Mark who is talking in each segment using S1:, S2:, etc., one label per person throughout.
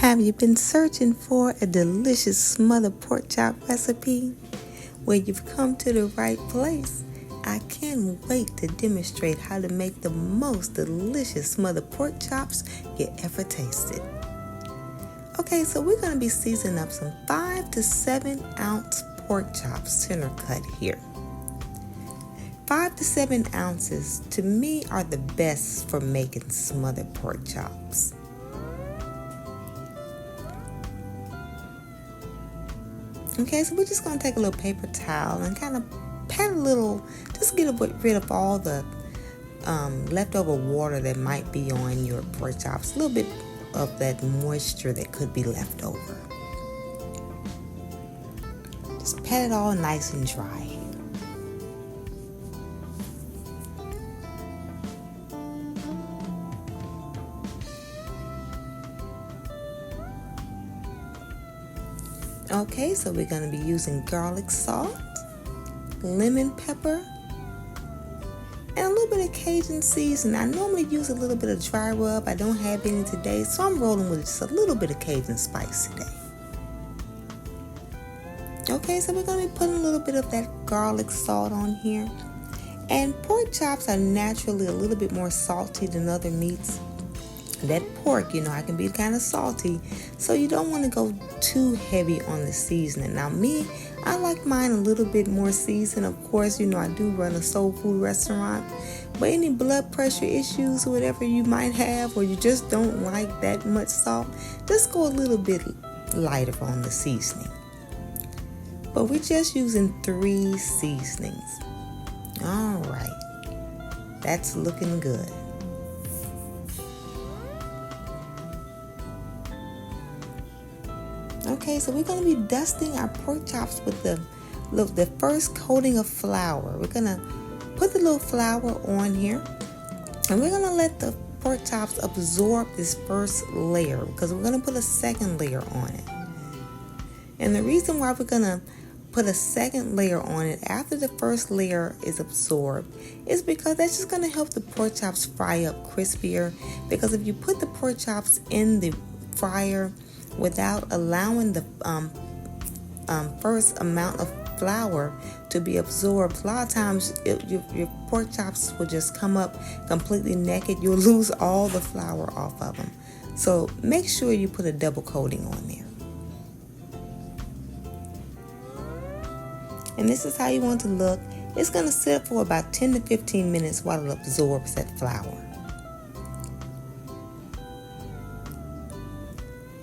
S1: Have you been searching for a delicious smothered pork chop recipe? Well, you've come to the right place. I can't wait to demonstrate how to make the most delicious smothered pork chops you ever tasted. Okay, so we're going to be seasoning up some 5 to 7 ounce pork chops, center cut here. 5 to 7 ounces to me are the best for making smothered pork chops. Okay, so we're just going to take a little paper towel and kind of pat a little, just get rid of all the leftover water that might be on your pork chops. A little bit of that moisture that could be left over. Just pat it all nice and dry. Okay, so we're going to be using garlic salt, lemon pepper, and a little bit of Cajun seasoning. I normally use a little bit of dry rub. I don't have any today, so I'm rolling with just a little bit of Cajun spice today. Okay, so we're going to be putting a little bit of that garlic salt on here. And pork chops are naturally a little bit more salty than other meats. That pork, I can be kind of salty, so you don't want to go too heavy on the seasoning. Now me, I like mine a little bit more seasoned. Of course, I do run a soul food restaurant, but any blood pressure issues or whatever you might have, or you just don't like that much salt, just go a little bit lighter on the seasoning. But we're just using 3 seasonings. All right, that's looking good. Okay, so we're going to be dusting our pork chops with the first coating of flour. We're going to put the little flour on here, and we're going to let the pork chops absorb this first layer because we're going to put a second layer on it. And the reason why we're going to put a second layer on it after the first layer is absorbed is because that's just going to help the pork chops fry up crispier. Because if you put the pork chops in the fryer without allowing the first amount of flour to be absorbed, a lot of times your pork chops will just come up completely naked. You'll lose all the flour off of them. So make sure you put a double coating on there. And this is how you want to look. It's going to sit for about 10 to 15 minutes while it absorbs that flour.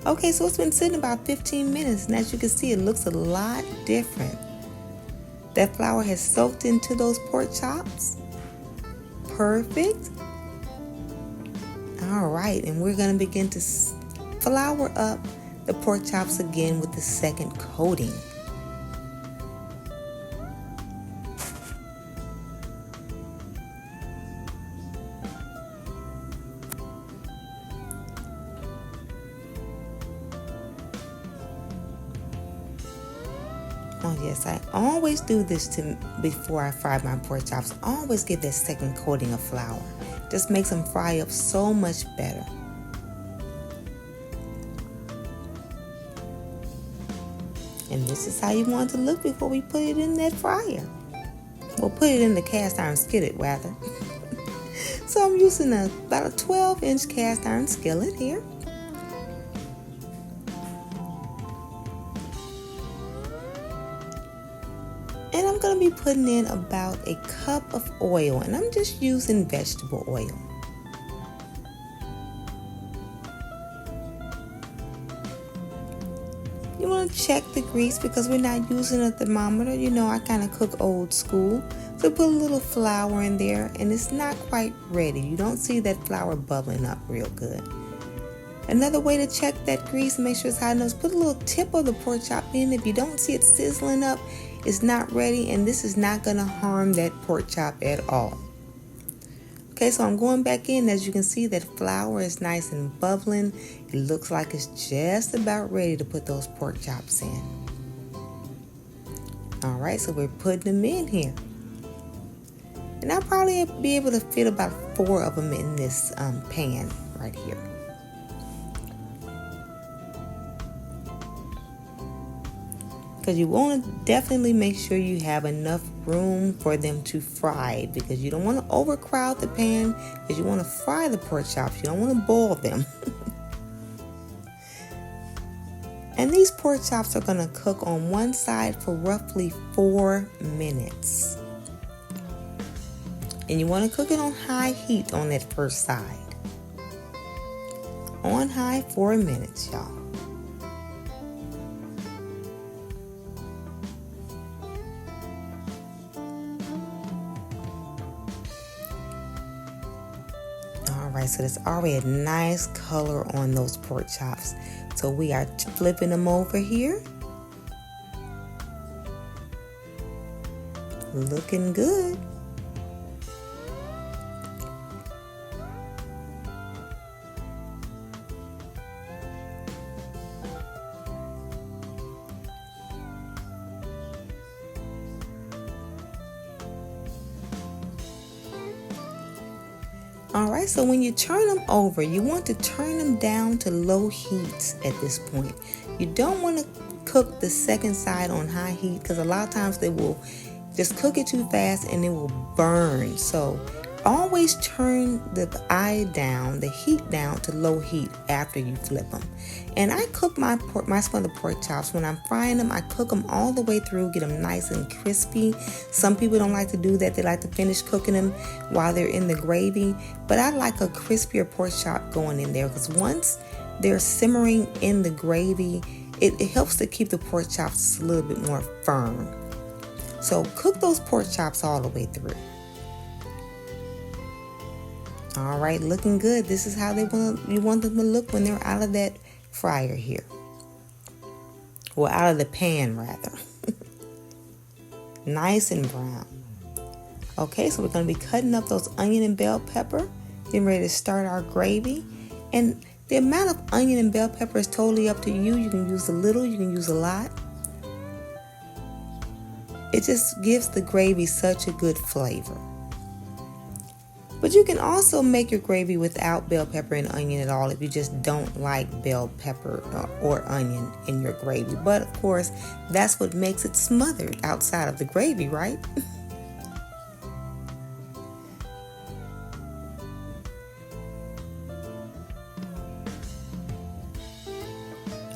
S1: Okay, so it's been sitting about 15 minutes, and as you can see, it looks a lot different. That flour has soaked into those pork chops. Perfect. All right, and we're going to begin to flour up the pork chops again with the second coating. Oh yes, I always do this before I fry my pork chops. I always give that second coating of flour. Just makes them fry up so much better. And this is how you want it to look before we put it in that fryer. We'll put it in the cast iron skillet rather. So I'm using about a 12-inch cast iron skillet here. And I'm going to be putting in about a cup of oil, and I'm just using vegetable oil. You want to check the grease because we're not using a thermometer. I kind of cook old school. So put a little flour in there, and it's not quite ready. You don't see that flour bubbling up real good. Another way to check that grease and make sure it's hot enough is put a little tip of the pork chop in. If you don't see it sizzling up, it's not ready, and this is not going to harm that pork chop at all. Okay, so I'm going back in. As you can see, that flour is nice and bubbling. It looks like it's just about ready to put those pork chops in. All right, so we're putting them in here. And I'll probably be able to fit about 4 of them in this pan right here. because you want to definitely make sure you have enough room for them to fry, because you don't want to overcrowd the pan, because you want to fry the pork chops. You don't want to boil them. And these pork chops are going to cook on one side for roughly 4 minutes. And you want to cook it on high heat on that first side. On high 4 minutes, y'all. Alright, so there's already a nice color on those pork chops. So we are flipping them over here. Looking good. Alright, so when you turn them over, you want to turn them down to low heat at this point. You don't want to cook the second side on high heat, because a lot of times they will just cook it too fast and it will burn. So always turn the heat down to low heat after you flip them. And I cook my smothered pork chops. When I'm frying them, I cook them all the way through, get them nice and crispy. Some people don't like to do that. They like to finish cooking them while they're in the gravy. But I like a crispier pork chop going in there, because once they're simmering in the gravy, it helps to keep the pork chops a little bit more firm. So cook those pork chops all the way through. All right, looking good. This is how you want them to look when they're out of that fryer here. Or out of the pan, rather. Nice and brown. Okay, so we're going to be cutting up those onion and bell pepper. Getting ready to start our gravy. And the amount of onion and bell pepper is totally up to you. You can use a little, you can use a lot. It just gives the gravy such a good flavor. But you can also make your gravy without bell pepper and onion at all if you just don't like bell pepper or onion in your gravy. But of course, that's what makes it smothered outside of the gravy, right?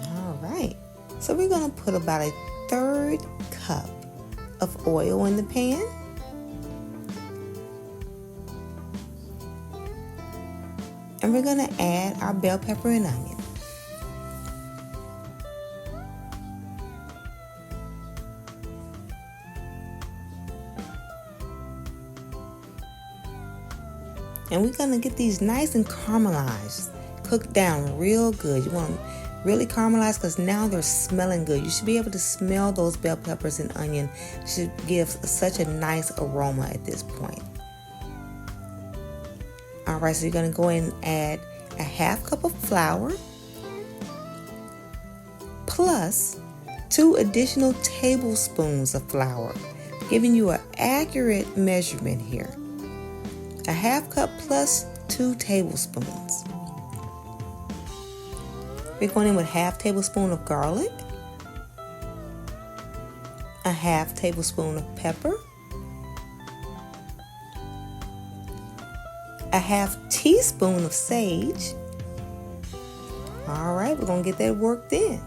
S1: All right. So we're going to put about 1/3 cup of oil in the pan. And we're going to add our bell pepper and onion. And we're going to get these nice and caramelized, cooked down real good. You want them really caramelized, because now they're smelling good. You should be able to smell those bell peppers and onion. It should give such a nice aroma at this point. Alright, so you're going to go in and add 1/2 cup of flour plus 2 additional tablespoons of flour, giving you an accurate measurement here. 1/2 cup plus 2 tablespoons. We're going in with 1/2 tablespoon of garlic, 1/2 tablespoon of pepper, 1/2 teaspoon of sage. All right, we're going to get that worked in.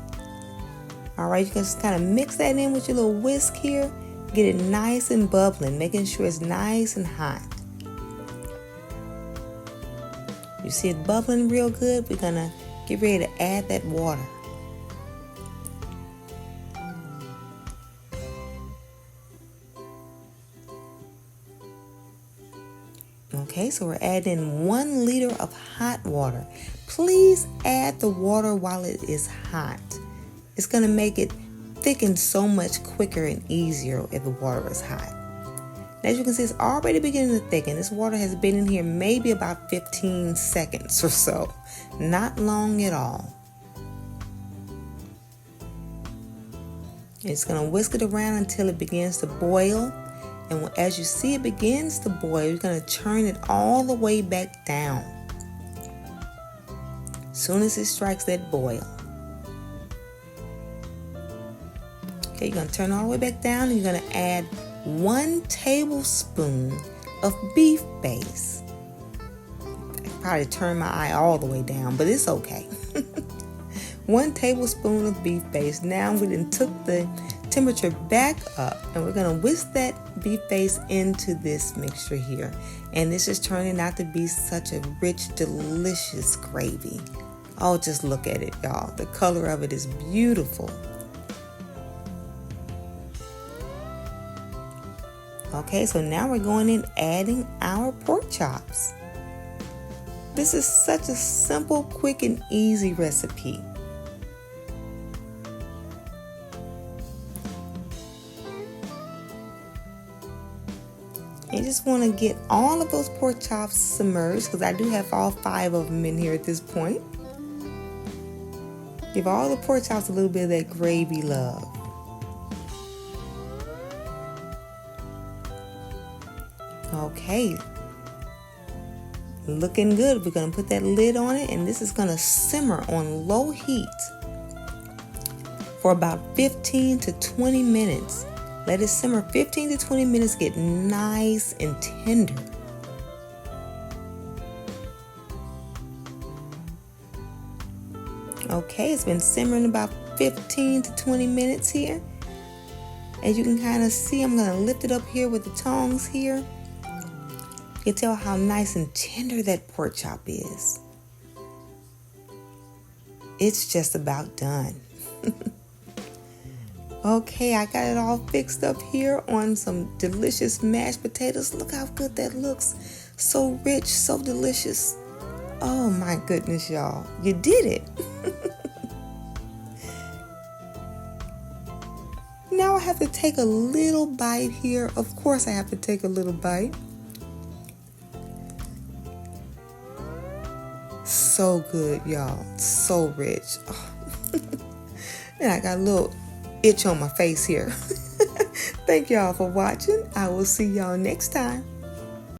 S1: All right, you can just kind of mix that in with your little whisk here. Get it nice and bubbling, making sure it's nice and hot. You see it bubbling real good? We're going to get ready to add that water. Okay, so we're adding 1 liter of hot water. Please add the water while it is hot. It's going to make it thicken so much quicker and easier if the water is hot. As you can see, it's already beginning to thicken. This water has been in here maybe about 15 seconds or so. Not long at all. It's going to whisk it around until it begins to boil. And as you see it begins to boil, you're going to turn it all the way back down. As soon as it strikes that boil. Okay, Okay, you're going to turn all the way back down and you're going to add 1 tablespoon of beef base. I probably turned my eye all the way down, but it's okay. 1 tablespoon of beef base. Now we then took the temperature back up and we're going to whisk that beef base into this mixture here. And this is turning out to be such a rich, delicious gravy. Oh, just look at it, y'all. The color of it is beautiful. Okay, so now we're going in adding our pork chops. This is such a simple, quick, and easy recipe. You just want to get all of those pork chops submerged, because I do have all 5 of them in here at this point. Give all the pork chops a little bit of that gravy love. Okay, looking good. We're going to put that lid on it, and this is going to simmer on low heat for about 15 to 20 minutes. Let it simmer 15 to 20 minutes, get nice and tender. Okay, it's been simmering about 15 to 20 minutes here. As you can kind of see, I'm going to lift it up here with the tongs here. You can tell how nice and tender that pork chop is. It's just about done. Okay, I got it all fixed up here on some delicious mashed potatoes. Look how good that looks. So rich, so delicious. Oh my goodness, y'all. You did it. Now I have to take a little bite here. Of course I have to take a little bite. So good, y'all. So rich. Oh. And I got a little itch on my face here. Thank y'all for watching. I will see y'all next time.